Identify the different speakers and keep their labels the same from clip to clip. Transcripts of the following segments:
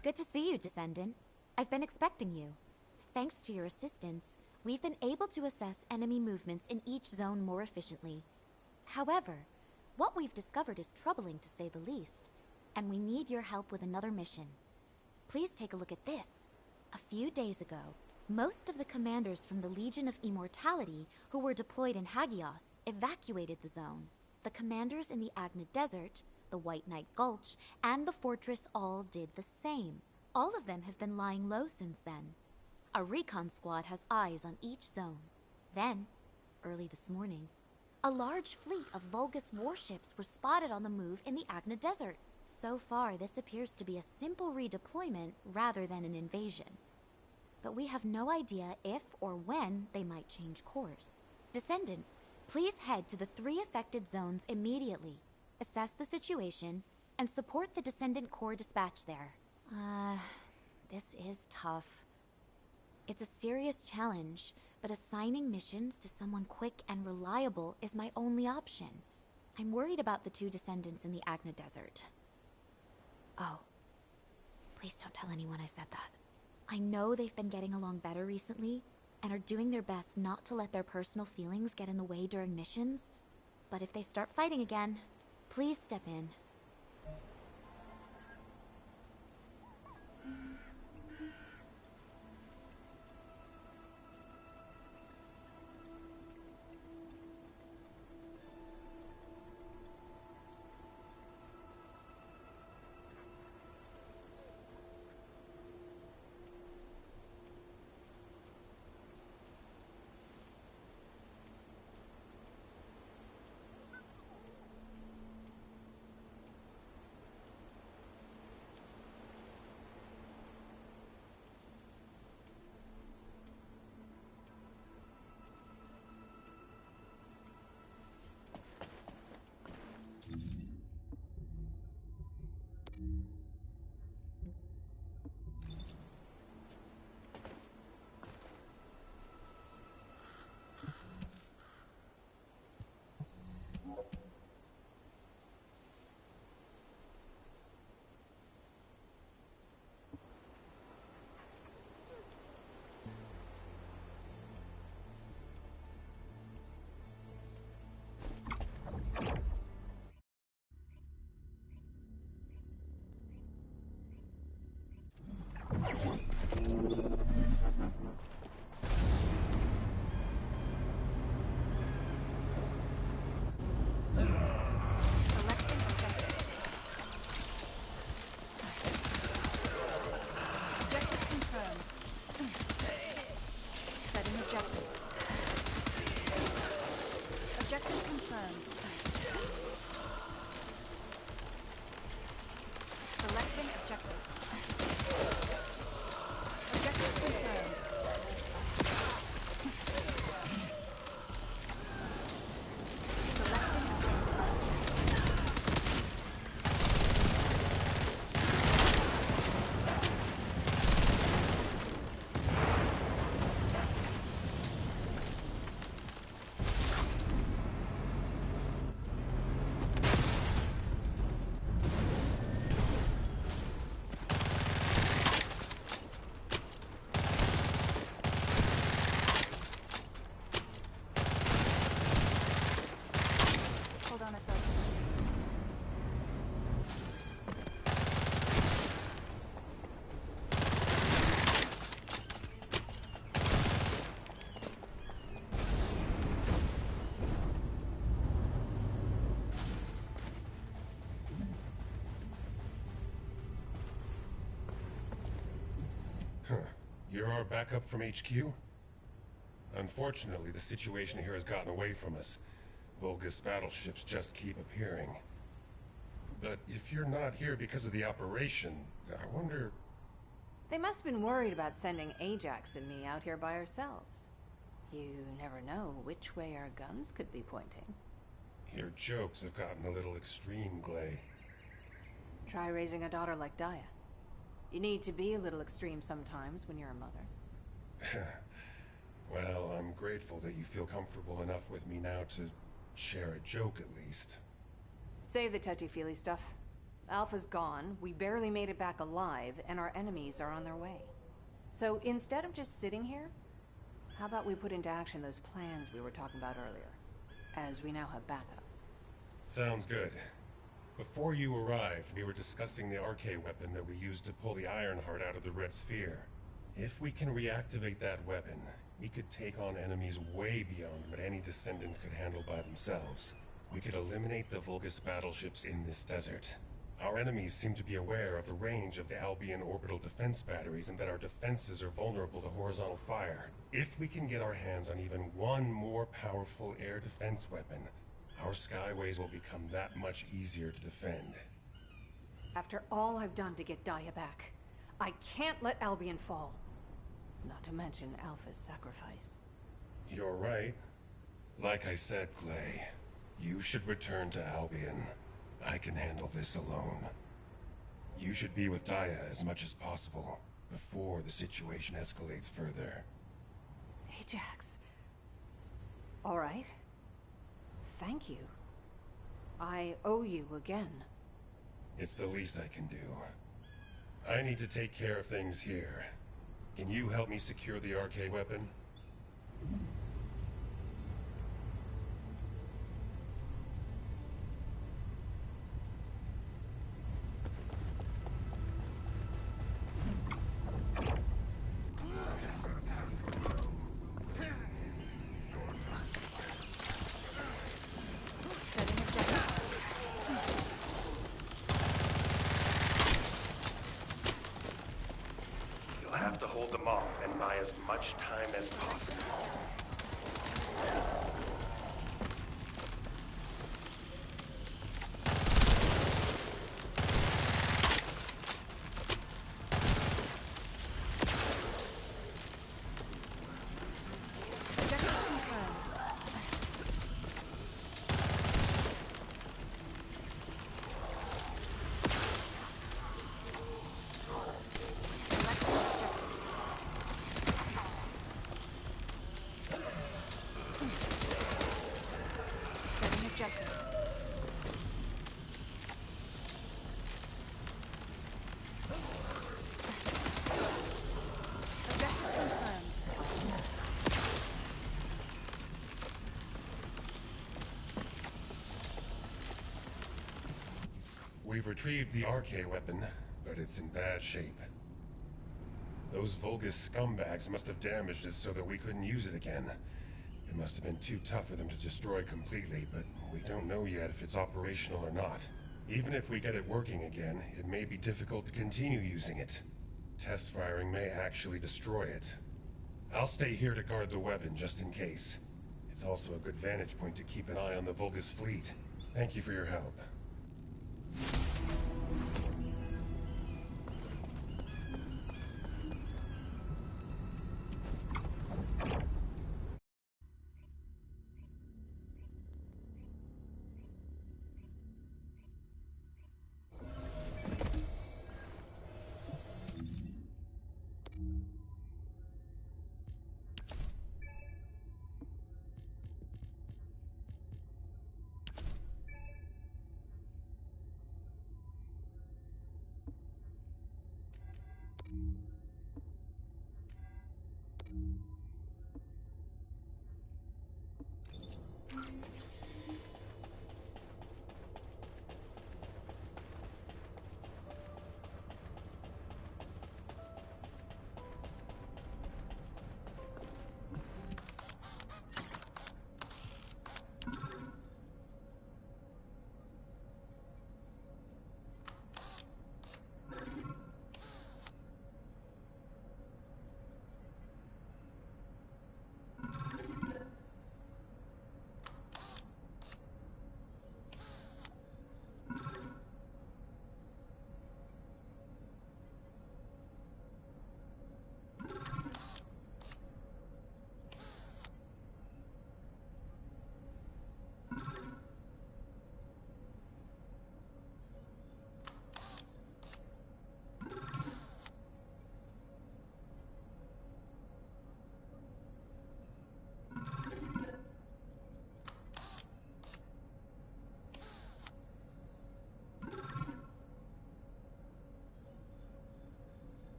Speaker 1: Good to see you, Descendant. I've been expecting you. Thanks to your assistance, we've been able to assess enemy movements in each zone more efficiently. However, what we've discovered is troubling to say the least, and we need your help with another mission. Please take a look at this. A few days ago, most of the commanders from the Legion of Immortality who were deployed in Hagios evacuated the zone. The commanders in the Agna Desert, the White Knight Gulch, and the fortress all did the same. All of them have been lying low since then. A recon squad has eyes on each zone. Then, early this morning, a large fleet of Vulgus warships were spotted on the move in the Agna Desert. So far, this appears to be a simple redeployment rather than an invasion. But we have no idea if or when they might change course. Descendant, please head to the 3 affected zones immediately. Assess the situation, and support the Descendant Corps dispatch there. This is tough. It's a serious challenge, but assigning missions to someone quick and reliable is my only option. I'm worried about the 2 Descendants in the Agna Desert. Oh, please don't tell anyone I said that. I know they've been getting along better recently, and are doing their best not to let their personal feelings get in the way during missions, but if they start fighting again, please step in.
Speaker 2: You're our backup from HQ? Unfortunately, the situation here has gotten away from us. Vulgus battleships just keep appearing. But if you're not here because of the operation, I wonder...
Speaker 3: They must have been worried about sending Ajax and me out here by ourselves. You never know which way our guns could be pointing.
Speaker 2: Your jokes have gotten a little extreme, Glay.
Speaker 3: Try raising a daughter like Daya. You need to be a little extreme sometimes when you're a mother.
Speaker 2: Well, I'm grateful that you feel comfortable enough with me now to share a joke at least.
Speaker 3: Save the touchy-feely stuff. Alpha's gone, we barely made it back alive, and our enemies are on their way. So instead of just sitting here, how about we put into action those plans we were talking about earlier, as we now have backup?
Speaker 2: Sounds good. Before you arrived, we were discussing the RK weapon that we used to pull the Ironheart out of the Red Sphere. If we can reactivate that weapon, we could take on enemies way beyond what any Descendant could handle by themselves. We could eliminate the Vulgus battleships in this desert. Our enemies seem to be aware of the range of the Albion orbital defense batteries and that our defenses are vulnerable to horizontal fire. If we can get our hands on even one more powerful air defense weapon, our skyways will become that much easier to defend.
Speaker 3: After all I've done to get Daya back, I can't let Albion fall. Not to mention Alpha's sacrifice.
Speaker 2: You're right. Like I said, Glay, you should return to Albion. I can handle this alone. You should be with Daya as much as possible, before the situation escalates further.
Speaker 3: Ajax. All right. Thank you. I owe you again.
Speaker 2: It's the least I can do. I need to take care of things here. Can you help me secure the RK weapon? You'll have to hold them off and buy as much time as possible. We've retrieved the RK weapon, but it's in bad shape. Those Vulgus scumbags must have damaged it so that we couldn't use it again. It must have been too tough for them to destroy completely, but we don't know yet if it's operational or not. Even if we get it working again, it may be difficult to continue using it. Test firing may actually destroy it. I'll stay here to guard the weapon just in case. It's also a good vantage point to keep an eye on the Vulgus fleet. Thank you for your help.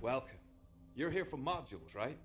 Speaker 4: Welcome. You're here for modules, right?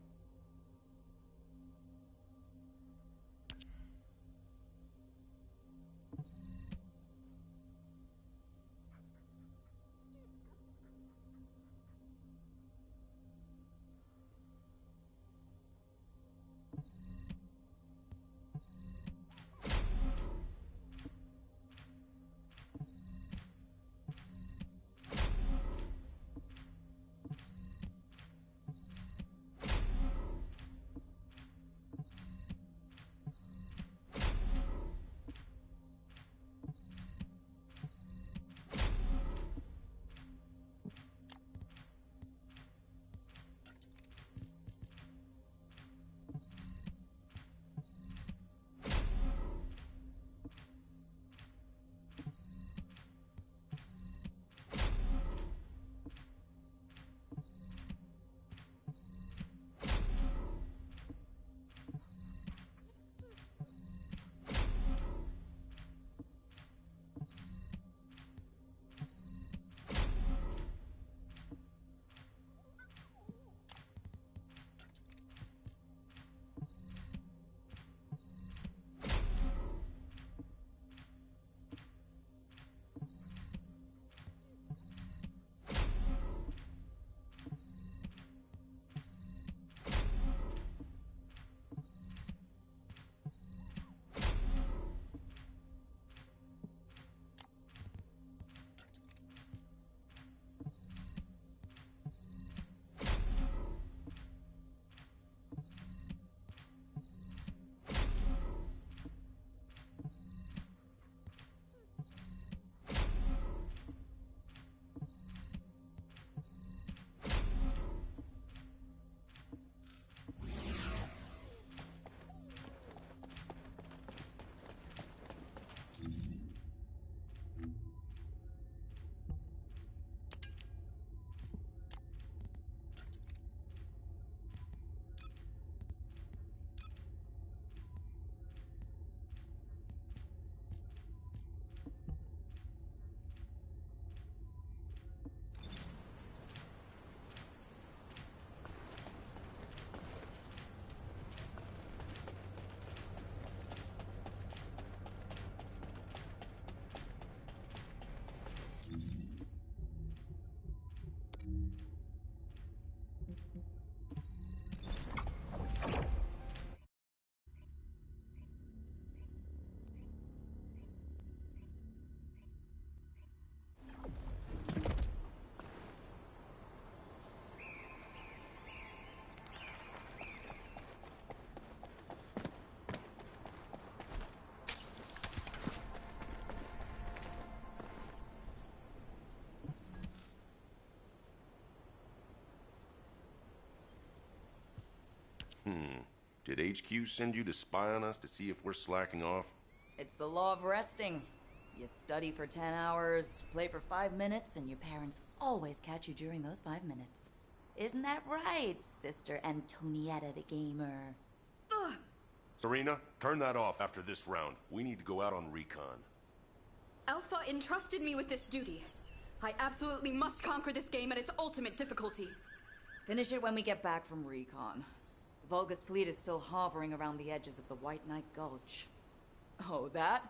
Speaker 5: Did HQ send you to spy on us to see if we're slacking off?
Speaker 6: It's the law of resting. You study for 10 hours, play for 5 minutes, and your parents always catch you during those 5 minutes. Isn't that right, Sister Antonietta the Gamer?
Speaker 7: Ugh.
Speaker 5: Serena, turn that off after this round. We need to go out on recon.
Speaker 7: Alpha entrusted me with this duty. I absolutely must conquer this game at its ultimate difficulty.
Speaker 6: Finish it when we get back from recon. The Vulgus fleet is still hovering around the edges of the White Knight Gulch. Oh, that?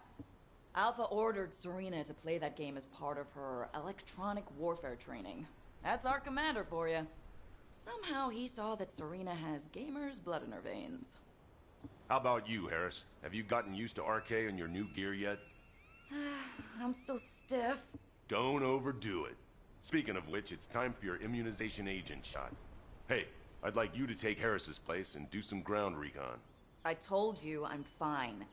Speaker 6: Alpha ordered Serena to play that game as part of her electronic warfare training. That's our commander for you. Somehow he saw that Serena has gamer's blood in her veins.
Speaker 5: How about you, Harris? Have you gotten used to RK and your new gear yet?
Speaker 6: I'm still stiff.
Speaker 5: Don't overdo it. Speaking of which, it's time for your immunization agent shot. Hey, I'd like you to take Harris's place and do some ground recon.
Speaker 6: I told you I'm fine.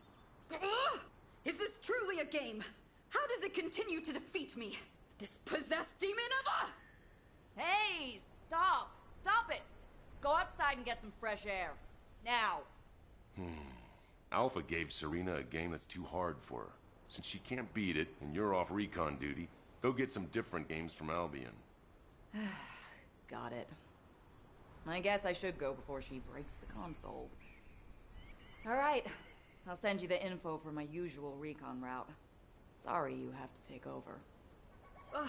Speaker 7: Ugh! Is this truly a game? How does it continue to defeat me? This possessed demon of a...
Speaker 6: Hey, stop! Stop it! Go outside and get some fresh air. Now.
Speaker 5: Alpha gave Serena a game that's too hard for her. Since she can't beat it, and you're off recon duty, go get some different games from Albion.
Speaker 6: Got it. I guess I should go before she breaks the console. Alright. I'll send you the info for my usual recon route. Sorry you have to take over.
Speaker 7: Ugh.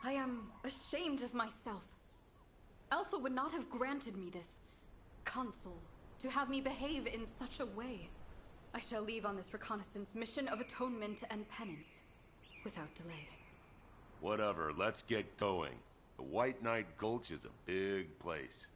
Speaker 7: I am ashamed of myself. would not have granted me this console to have me behave in such a way. I shall leave on this reconnaissance mission of atonement and penance without delay.
Speaker 5: Whatever, let's get going. The White Knight Gulch is a big place.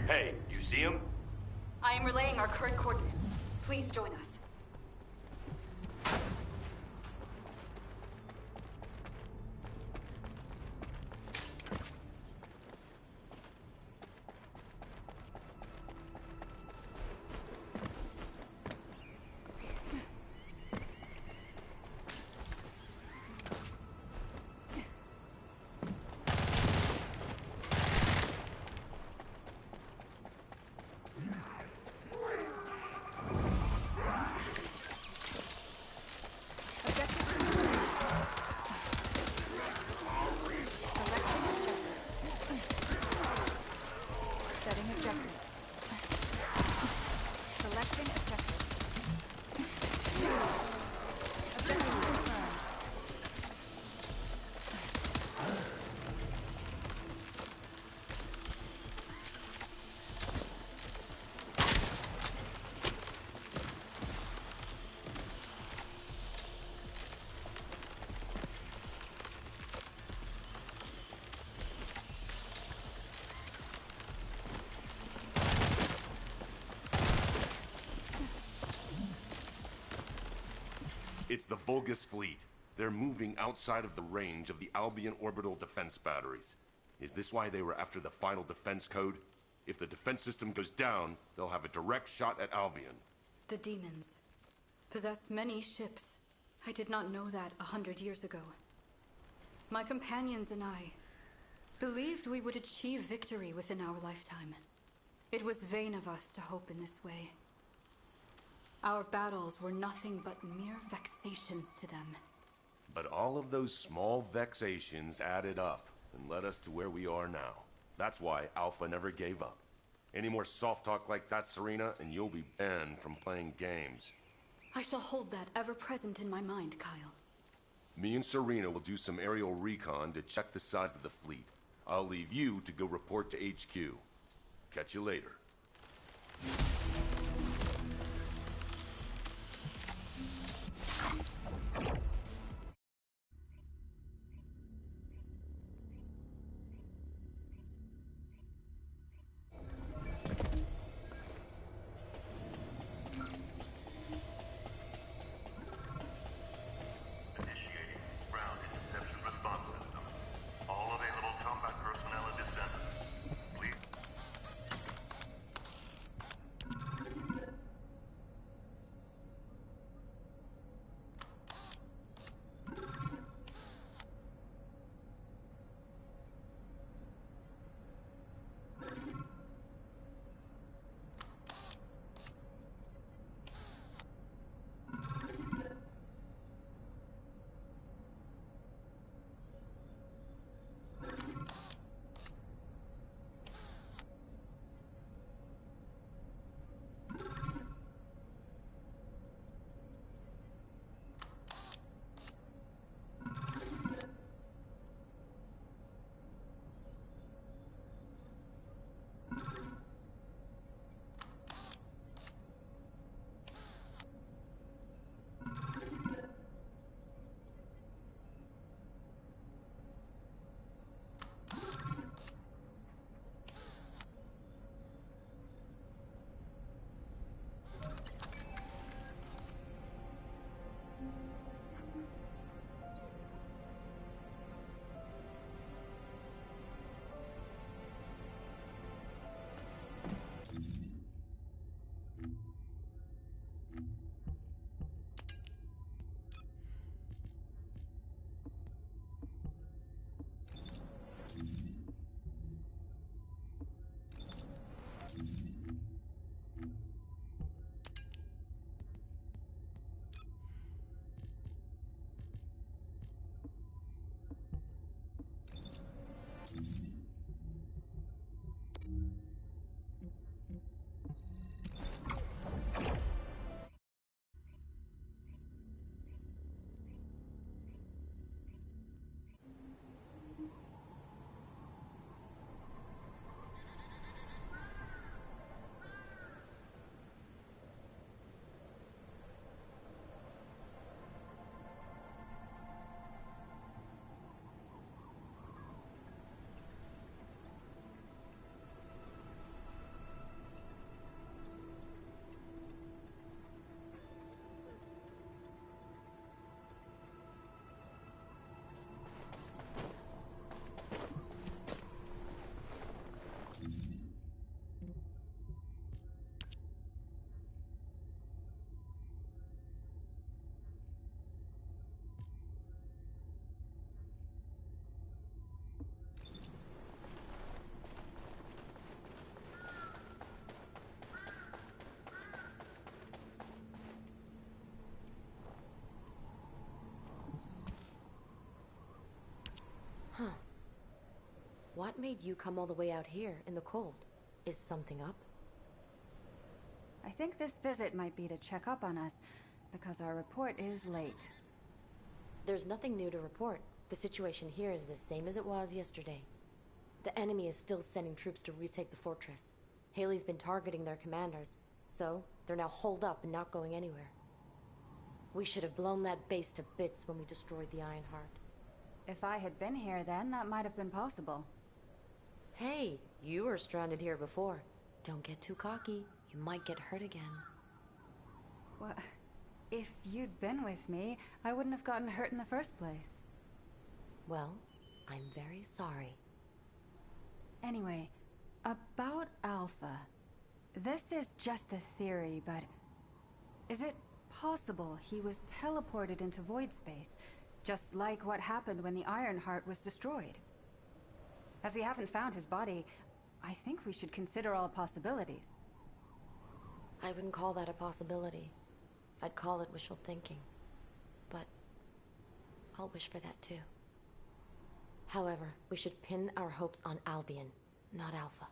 Speaker 5: Hey, you see him?
Speaker 7: I am relaying our current coordinates. Please join us.
Speaker 5: It's the Vulgus fleet. They're moving outside of the range of the Albion orbital defense batteries. Is this why they were after the final defense code? If the defense system goes down, they'll have a direct shot at Albion.
Speaker 7: The demons possess many ships. I did not know that 100 years ago. My companions and I believed we would achieve victory within our lifetime. It was vain of us to hope in this way. Our battles were nothing but mere vexations to them.
Speaker 5: But all of those small vexations added up and led us to where we are now. That's why Alpha never gave up. Any more soft talk like that, Serena, and you'll be banned from playing games.
Speaker 7: I shall hold that ever present in my mind, Kyle.
Speaker 5: Me and Serena will do some aerial recon to check the size of the fleet. I'll leave you to go report to HQ. Catch you later.
Speaker 8: Initiating ground interception response system. All available combat personnel Huh. What made you come all the way out here in the cold? Is something up?
Speaker 9: I think this visit might be to check up on us, because our report is late.
Speaker 8: There's nothing new to report. The situation here is the same as it was yesterday. The enemy is still sending troops to retake the fortress. Haley's been targeting their commanders, so they're now holed up and not going anywhere. We should have blown that base to bits when we destroyed the Ironheart.
Speaker 9: If I had been here then, that might have been possible.
Speaker 8: Hey, you were stranded here before. Don't get too cocky. You might get hurt again.
Speaker 9: Well, if you'd been with me, I wouldn't have gotten hurt in the first place.
Speaker 8: Well, I'm very sorry.
Speaker 9: Anyway, about Alpha. This is just a theory, but is it possible he was teleported into void space, just like what happened when the Ironheart was destroyed? As we haven't found his body, I think we should consider all possibilities.
Speaker 8: I wouldn't call that a possibility. I'd call it wishful thinking. But I'll wish for that too. However, we should pin our hopes on Albion, not Alpha.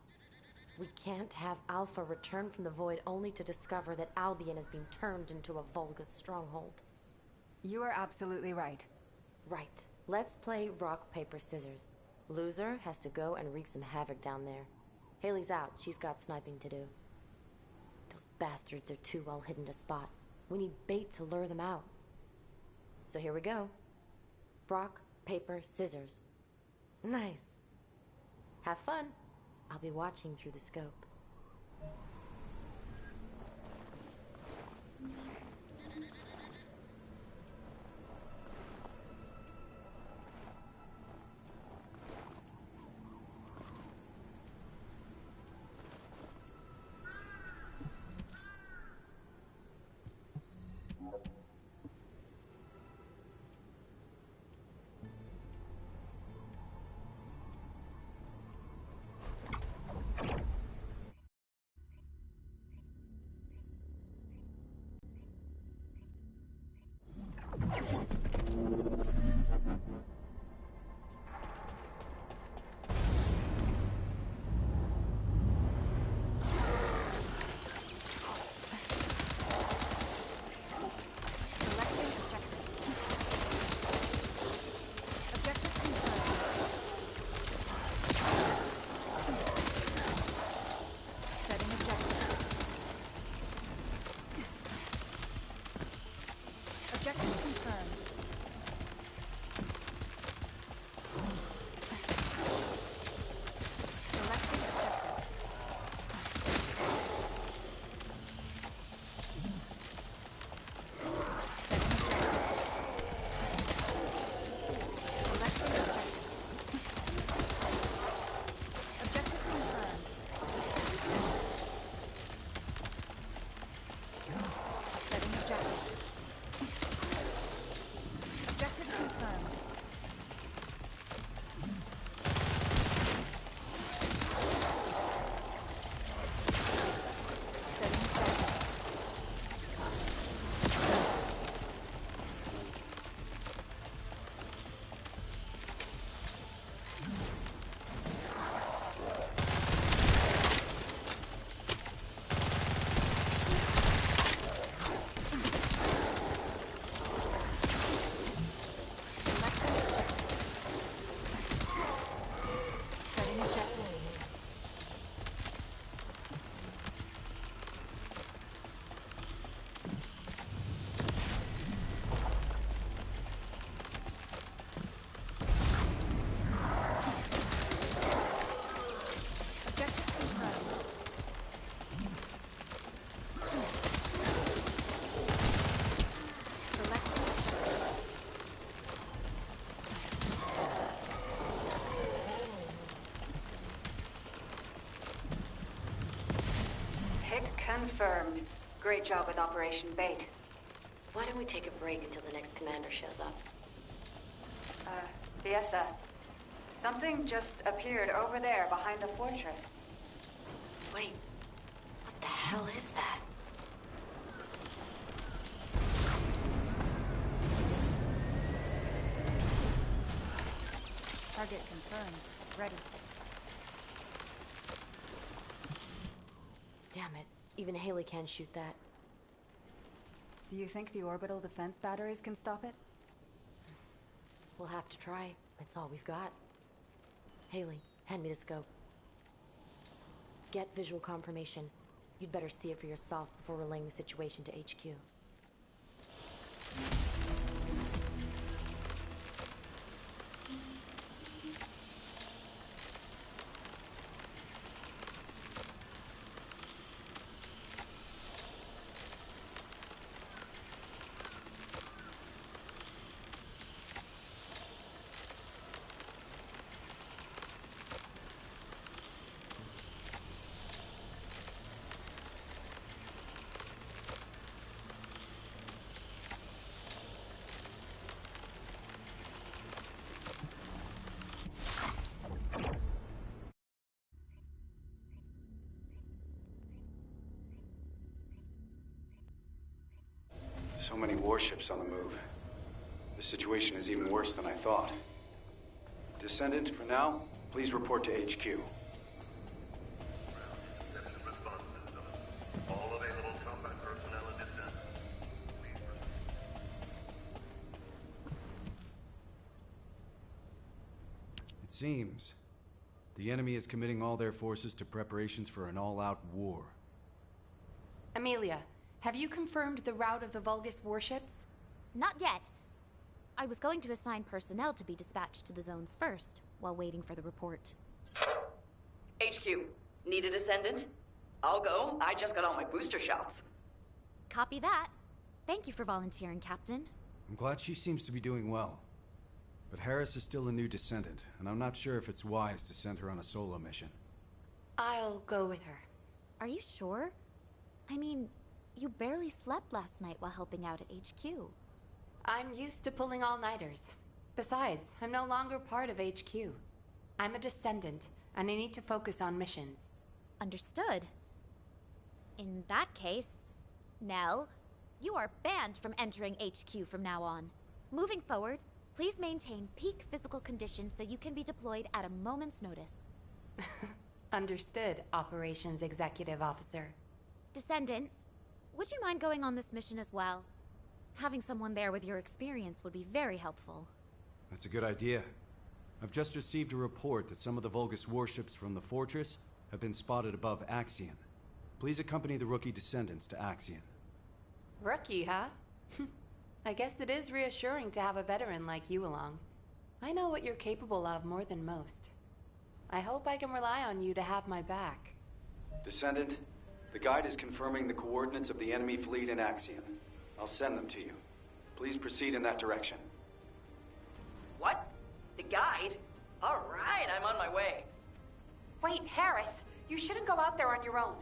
Speaker 8: We can't have Alpha return from the void only to discover that Albion has been turned into a Vulgus stronghold.
Speaker 9: You are absolutely right.
Speaker 8: Right. Let's play rock, paper, scissors. Loser has to go and wreak some havoc down there. Haley's out. She's got sniping to do. Those bastards are too well hidden to spot. We need bait to lure them out. So here we go. Rock, paper, scissors. Nice. Have fun. I'll be watching through the scope.
Speaker 9: Confirmed. Great job with Operation Bait.
Speaker 8: Why don't we take a break until the next commander shows up?
Speaker 9: Fiesa. Something just appeared over there behind the fortress.
Speaker 8: Wait, what the hell is that?
Speaker 9: Target confirmed. Ready.
Speaker 8: Damn it, even Haley can't shoot that.
Speaker 9: Do you think the orbital defense batteries can stop it?
Speaker 8: We'll have to try. It's all we've got. Haley, hand me the scope. Get visual confirmation. You'd better see it for yourself before relaying the situation to HQ.
Speaker 10: So many warships on the move. The situation is even worse than I thought. Descendant, for now, please report to HQ. It seems the enemy is committing all their forces to preparations for an all-out war.
Speaker 9: Amelia, have you confirmed the route of the Vulgus warships?
Speaker 1: Not yet. I was going to assign personnel to be dispatched to the zones first, while waiting for the report.
Speaker 6: HQ, need a Descendant? I'll go. I just got all my booster shots.
Speaker 1: Copy that. Thank you for volunteering, Captain.
Speaker 10: I'm glad she seems to be doing well. But Harris is still a new Descendant, and I'm not sure if it's wise to send her on a solo mission.
Speaker 9: I'll go with her.
Speaker 1: Are you sure? I mean, you barely slept last night while helping out at HQ.
Speaker 9: I'm used to pulling all-nighters. Besides, I'm no longer part of HQ. I'm a Descendant, and I need to focus on missions.
Speaker 1: Understood. In that case, Nell, you are banned from entering HQ from now on. Moving forward, please maintain peak physical condition so you can be deployed at a moment's notice.
Speaker 9: Understood, Operations Executive Officer.
Speaker 1: Descendant, would you mind going on this mission as well? Having someone there with your experience would be very helpful.
Speaker 10: That's a good idea. I've just received a report that some of the Vulgus warships from the Fortress have been spotted above Axion. Please accompany the rookie Descendants to Axion.
Speaker 9: Rookie, huh? I guess it is reassuring to have a veteran like you along. I know what you're capable of more than most. I hope I can rely on you to have my back.
Speaker 10: Descendant, the guide is confirming the coordinates of the enemy fleet in Axion. I'll send them to you. Please proceed in that direction.
Speaker 6: What? The guide? All right, I'm on my way.
Speaker 9: Wait, Harris! You shouldn't go out there on your own.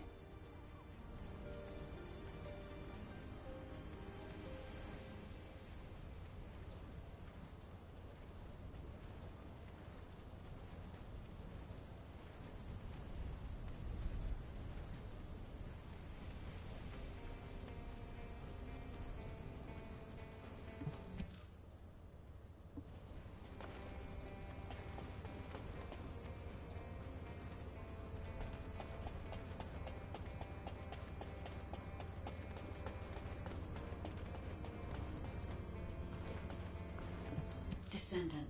Speaker 11: Descendant.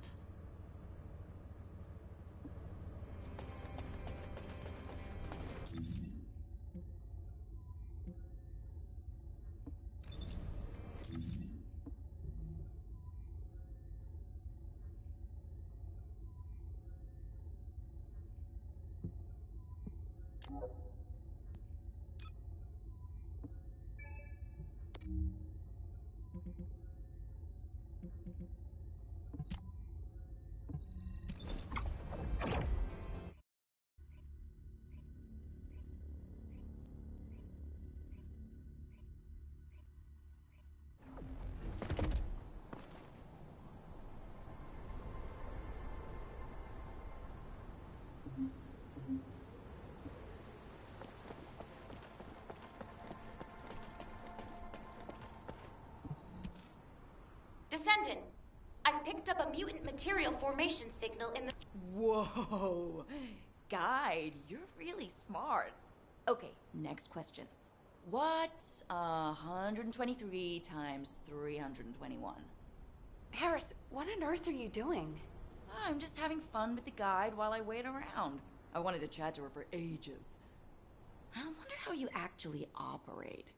Speaker 11: Descendant, I've picked up a mutant material formation signal in the...
Speaker 6: Whoa. Guide, you're really smart. Okay, next question. What's 123 times 321?
Speaker 3: Harris, what on earth are you doing?
Speaker 6: I'm just having fun with the guide while I wait around. I wanted to chat to her for ages. I wonder how you actually operate.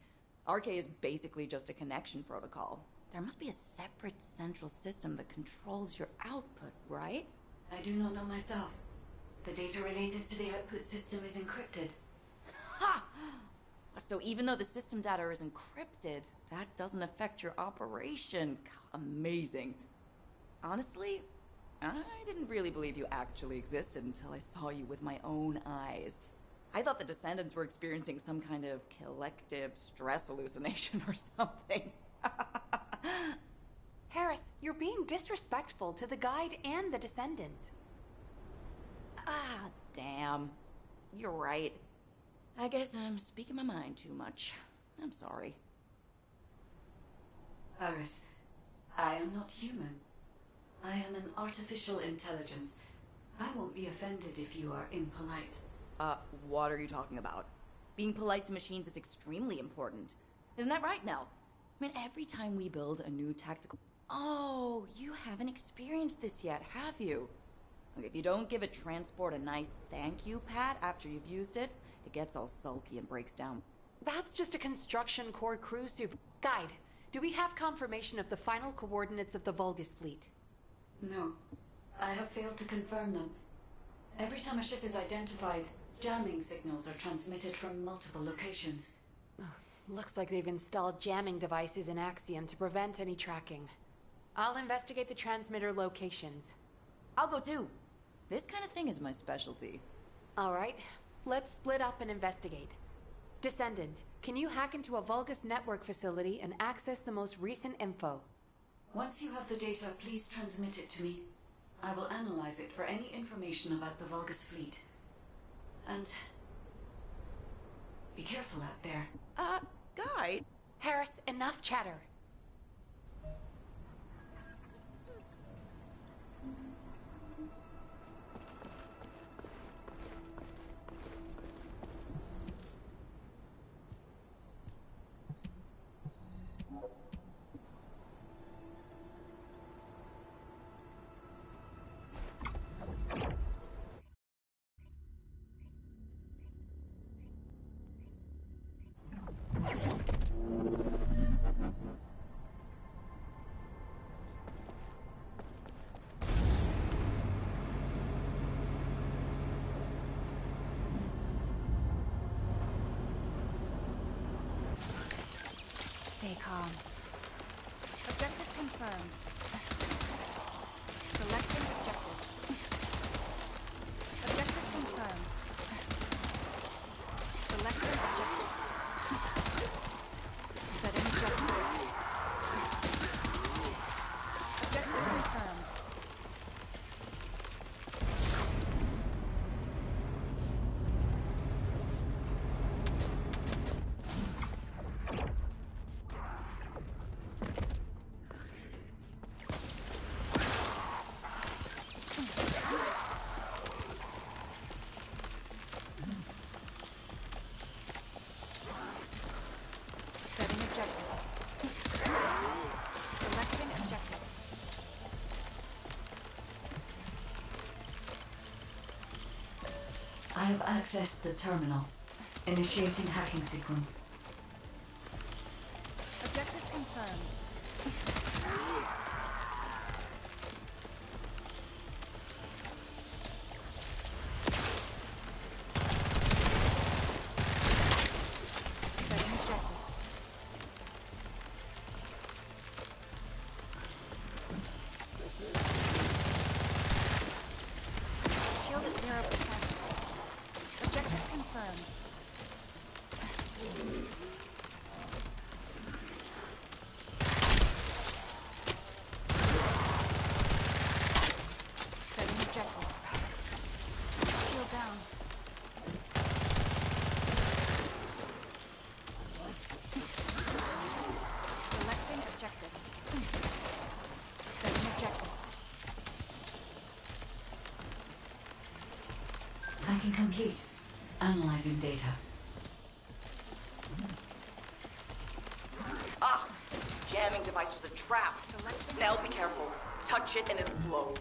Speaker 6: RK is basically just a connection protocol. There must be a separate central system that controls your output, right?
Speaker 7: I do not know myself. The data related to the output system is encrypted.
Speaker 6: Ha! So even though the system data is encrypted, that doesn't affect your operation. Amazing. Honestly, I didn't really believe you actually existed until I saw you with my own eyes. I thought the Descendants were experiencing some kind of collective stress hallucination or something.
Speaker 3: Harris, you're being disrespectful to the guide and the Descendant.
Speaker 6: Ah, damn. You're right. I guess I'm speaking my mind too much. I'm sorry.
Speaker 7: Iris, I am not human. I am an artificial intelligence. I won't be offended if you are impolite.
Speaker 6: What are you talking about? Being polite to machines is extremely important. Isn't that right, Nell? I mean, every time we build a new tactical... Oh, you haven't experienced this yet, have you? Look, if you don't give a transport a nice thank you pat after you've used it, it gets all sulky and breaks down.
Speaker 3: That's just a construction core crew super... Guide, do we have confirmation of the final coordinates of the Vulgus fleet?
Speaker 7: No. I have failed to confirm them. Every time a ship is identified, jamming signals are transmitted from multiple locations.
Speaker 3: Looks like they've installed jamming devices in Axion to prevent any tracking. I'll investigate the transmitter locations.
Speaker 6: I'll go too. This kind of thing is my specialty.
Speaker 3: All right, let's split up and investigate. Descendant, can you hack into a Vulgus network facility and access the most recent info?
Speaker 7: Once you have the data, please transmit it to me. I will analyze it for any information about the Vulgus fleet. And... be careful out there.
Speaker 6: Guide?
Speaker 3: Harris, enough chatter.
Speaker 9: Stay calm. Objective confirmed. Selecting objective. Objective confirmed. Selecting objective. Setting objective. Objective confirmed. Setting objective. Selecting objective.
Speaker 7: I have accessed the terminal. Initiating hacking sequence.
Speaker 9: Objective confirmed. Setting objective. Shield at 0%. Objective confirmed. Setting objective. Shield down. Selecting objective.
Speaker 12: Hacking complete. Analyzing data.
Speaker 6: Ah! Jamming device was a trap. Now be careful. Touch it and it'll blow.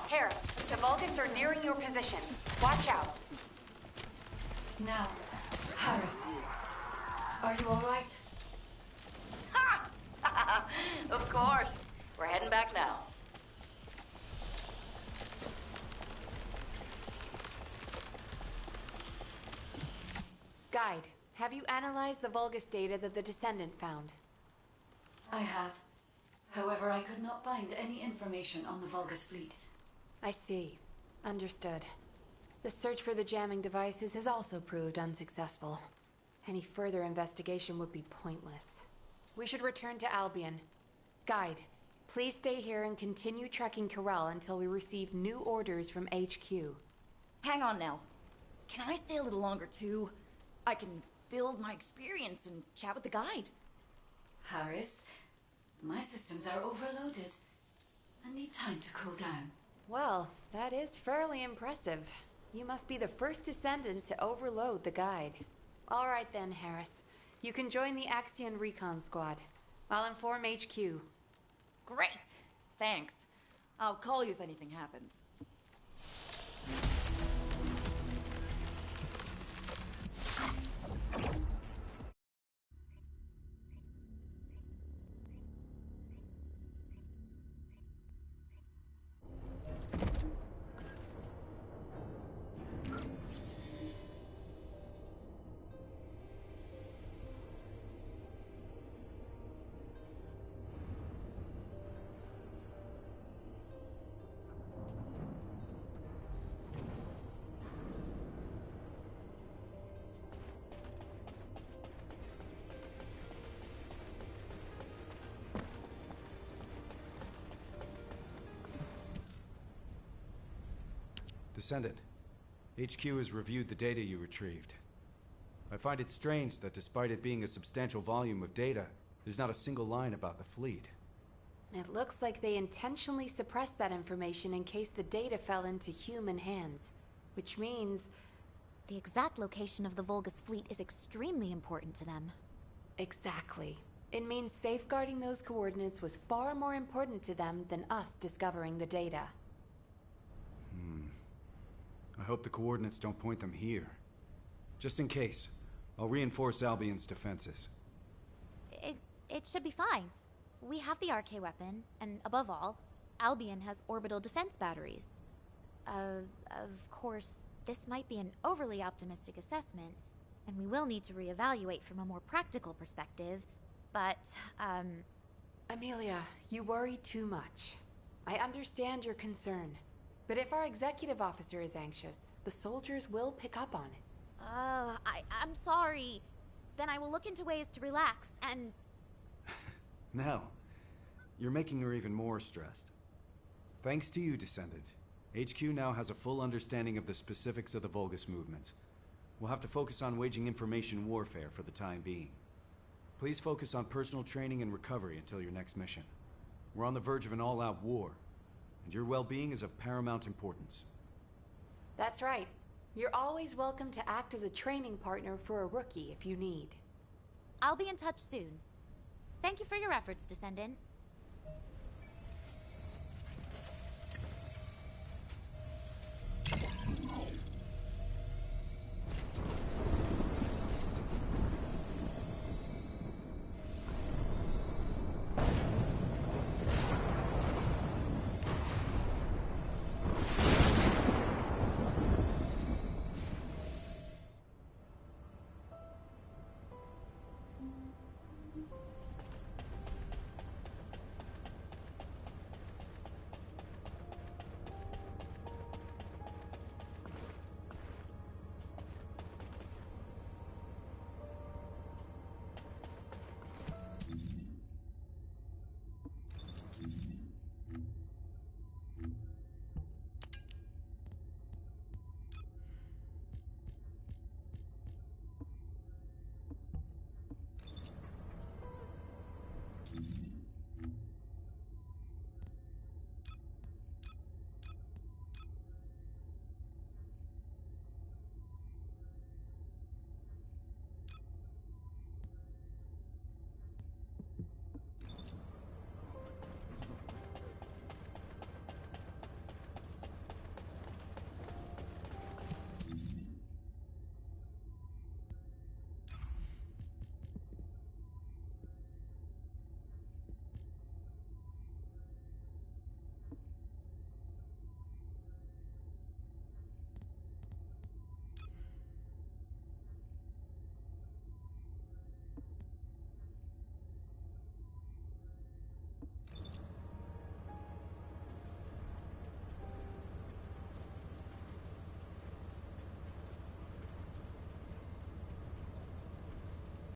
Speaker 11: Harris, the Vulgus are nearing your position. Watch out.
Speaker 12: Now, Harris. Are you alright?
Speaker 6: Ha! Of course. We're heading back now.
Speaker 3: Guide, have you analyzed the Vulgus data that the Descendant found?
Speaker 12: I have. However, I could not find any information on the Vulgus fleet.
Speaker 3: I see. Understood. The search for the jamming devices has also proved unsuccessful. Any further investigation would be pointless. We should return to Albion. Guide, please stay here and continue tracking Corral until we receive new orders from HQ.
Speaker 6: Hang on now. Can I stay a little longer too? I can build my experience and chat with the guide.
Speaker 12: Harris, my systems are overloaded. I need time to cool down.
Speaker 3: Well, that is fairly impressive. You must be the first Descendant to overload the guide. All right then, Harris. You can join the Axion Recon Squad. I'll inform HQ.
Speaker 6: Great! Thanks. I'll call you if anything happens.
Speaker 10: Descendant, HQ has reviewed the data you retrieved. I find it strange that despite it being a substantial volume of data, there's not a single line about the fleet.
Speaker 3: It looks like they intentionally suppressed that information in case the data fell into human hands. Which means...
Speaker 1: The exact location of the Vulgus fleet is extremely important to them.
Speaker 3: Exactly. It means safeguarding those coordinates was far more important to them than us discovering the data.
Speaker 10: I hope the coordinates don't point them here. Just in case, I'll reinforce Albion's defenses.
Speaker 1: It should be fine. We have the RK weapon, and above all, Albion has orbital defense batteries. Of course, this might be an overly optimistic assessment, and we will need to reevaluate from a more practical perspective, but,
Speaker 3: Amelia, you worry too much. I understand your concern. But if our executive officer is anxious, the soldiers will pick up on it.
Speaker 1: I'm sorry. Then I will look into ways to relax, and...
Speaker 10: Now, you're making her even more stressed. Thanks to you, Descendant, HQ now has a full understanding of the specifics of the Vulgus movements. We'll have to focus on waging information warfare for the time being. Please focus on personal training and recovery until your next mission. We're on the verge of an all-out war, and your well-being is of paramount importance.
Speaker 3: That's right. You're always welcome to act as a training partner for a rookie if you need.
Speaker 1: I'll be in touch soon. Thank you for your efforts, Descendant.